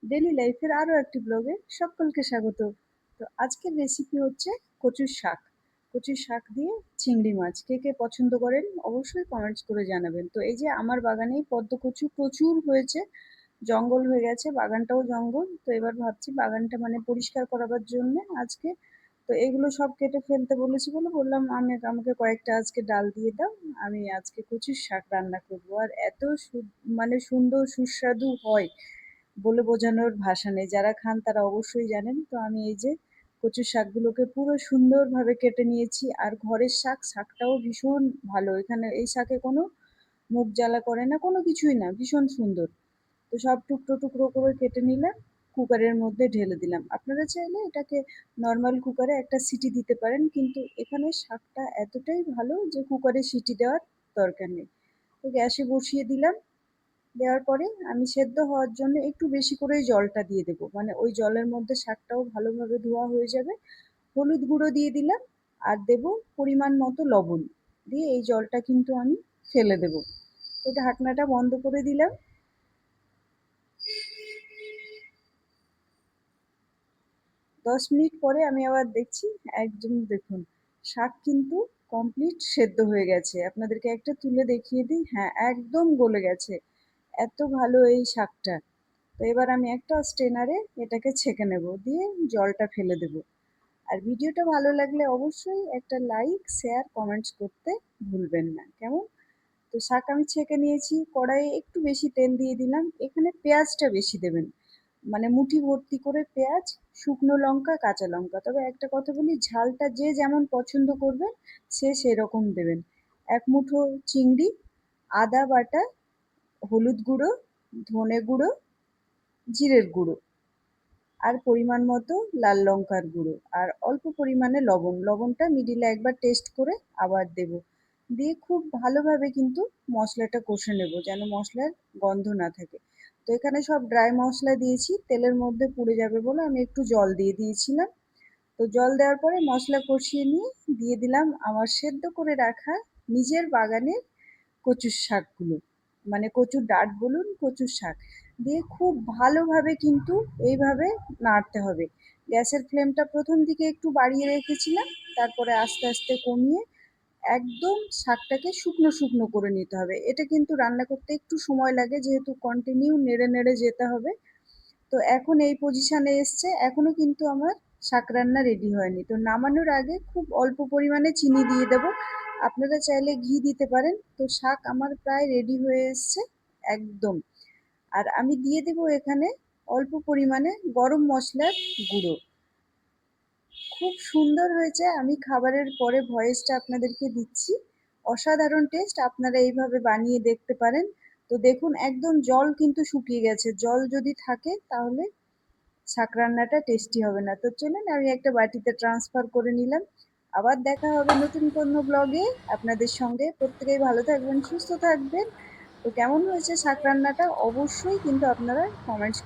Daily লাইফের আরও একটি ব্লগে সকলকে স্বাগত। তো আজকের রেসিপি হচ্ছে কচুর শাক। কচুর শাক দিয়ে চিংড়ি মাছ। কে কে পছন্দ করেন অবশ্যই কমেন্টস করে জানাবেন। তো এই যে আমার বাগানেই পদ্ম কচু প্রচুর হয়েছে, জঙ্গল হয়ে গেছে, বাগানটাও জঙ্গল। তো এবার ভাবছি বাগানটা মানে পরিষ্কার করাবার জন্য আজকে তো এগুলো সব কেটে ফেলতে বলেছি বলে বললাম আমাকে কয়েকটা আজকে ডাল দিয়ে দাও, আমি আজকে কচুর শাক রান্না করবো। আর এত মানে সুন্দর সুস্বাদু হয় বলে বোঝানোর ভাষা নেই। যারা খান তারা অবশ্যই জানেন। তো আমি এই যে কচু শাকগুলোকে পুরো সুন্দরভাবে কেটে নিয়েছি। আর ঘরের শাক, শাকটাও ভীষণ ভালো। এখানে এই শাকে কোনো মুখ জ্বালা করে না, কোনো কিছুই না, ভীষণ সুন্দর। তো সব টুকরো টুকরো করে কেটে নিলাম, কুকারের মধ্যে ঢেলে দিলাম। আপনারা চাইলে এটাকে নর্মাল কুকারে একটা সিটি দিতে পারেন, কিন্তু এখানে শাকটা এতটাই ভালো যে কুকারে সিটি দেওয়ার দরকার নেই। তো গ্যাসে বসিয়ে দিলাম। দেওয়ার পরে আমি সেদ্ধ হওয়ার জন্য একটু বেশি করেই জলটা দিয়ে দেবো, মানে ওই জলের মধ্যে শাকটাও ভালোভাবে ধোয়া হয়ে যাবে। হলুদ গুঁড়ো দিয়ে দিলাম, আর দেব পরিমাণ মতো লবণ। দিয়ে এই জলটা কিন্তু আমি ফেলে দেবো। তো ঢাকনাটা বন্ধ করে দিলাম। 10 মিনিট পরে আমি আবার দেখছি, একদম দেখুন শাক কিন্তু কমপ্লিট সেদ্ধ হয়ে গেছে। আপনাদেরকে একটা তুলে দেখিয়ে দিই, হ্যাঁ একদম গলে গেছে, এত ভালো এই শাকটা। তো এবার আমি একটা স্ট্রেনারে এটাকে ছেঁকে নেব, দিয়ে জলটা ফেলে দেব। আর ভিডিওটা ভালো লাগলে অবশ্যই একটা লাইক, শেয়ার, কমেন্টস করতে ভুলবেন না, কেমন? তো শাক আমি ছেঁকে নিয়েছি, কড়াইয়ে একটু বেশি তেল দিয়ে দিলাম। এখানে পেঁয়াজটা বেশি দেবেন, মানে মুঠি ভর্তি করে পেঁয়াজ, শুকনো লঙ্কা, কাঁচা লঙ্কা। তবে একটা কথা বলি, ঝালটা যে যেমন পছন্দ করবেন সে সেরকম দেবেন। এক মুঠো চিংড়ি, আদা বাটা, হলুদ গুঁড়ো, ধনে গুঁড়ো, জিরের গুঁড়ো, আর পরিমাণ মতো লাল লঙ্কার গুঁড়ো, আর অল্প পরিমাণে লবণ। লবণটা মিডিলে একবার টেস্ট করে আবার দেব। দিয়ে খুব ভালোভাবে কিন্তু মশলাটা কষে নেব, যেন মশলার গন্ধ না থাকে। তো এখানে সব ড্রাই মশলা দিয়েছি, তেলের মধ্যে পুড়ে যাবে বলে আমি একটু জল দিয়ে দিয়েছিলাম। তো জল দেওয়ার পরে মশলা কষিয়ে নিয়ে দিয়ে দিলাম আমার সেদ্ধ করে রাখা নিজের বাগানের কচুর শাকগুলো, মানে কচুর ডাঁট বলুন, কচুর শাক। দিয়ে খুব ভালোভাবে কিন্তু এইভাবে নাড়তে হবে। গ্যাসের ফ্লেমটা প্রথম দিকে একটু বাড়িয়ে রেখেছিলাম, তারপরে আস্তে আস্তে কমিয়ে একদম শাকটাকে শুকনো শুকনো করে নিতে হবে। এটা কিন্তু রান্না করতে একটু সময় লাগে, যেহেতু কন্টিনিউ নেড়ে নেড়ে যেতে হবে। তো এখন এই পজিশনে এসছে, এখনো কিন্তু আমার শাক রান্না রেডি হয়নি। তো নামানোর আগে খুব অল্প পরিমাণে চিনি দিয়ে দেবো, আপনারা চাইলে ঘি দিতে পারেন। তো শাক আমার প্রায় রেডি হয়ে এসছে একদম। আর আমি দিয়ে দেবো এখানে অল্প পরিমাণে গরম মশলার গুঁড়ো। খুব সুন্দর হয়েছে, আমি খাবারের পরে ভয়েসটা আপনাদেরকে দিচ্ছি। অসাধারণ টেস্ট, আপনারা এইভাবে বানিয়ে দেখতে পারেন। তো দেখুন একদম জল কিন্তু শুকিয়ে গেছে, জল যদি থাকে তাহলে শাক রান্নাটা টেস্টি হবে না। তো চলুন আমি একটা বাটিতে ট্রান্সফার করে নিলাম। আবার দেখা হবে নতুন কোনো ব্লগে আপনাদের সঙ্গে। প্রত্যেকেই ভালো থাকবেন, সুস্থ থাকবেন। তো কেমন হয়েছে শাক রান্নাটা অবশ্যই কিন্তু আপনারা কমেন্টস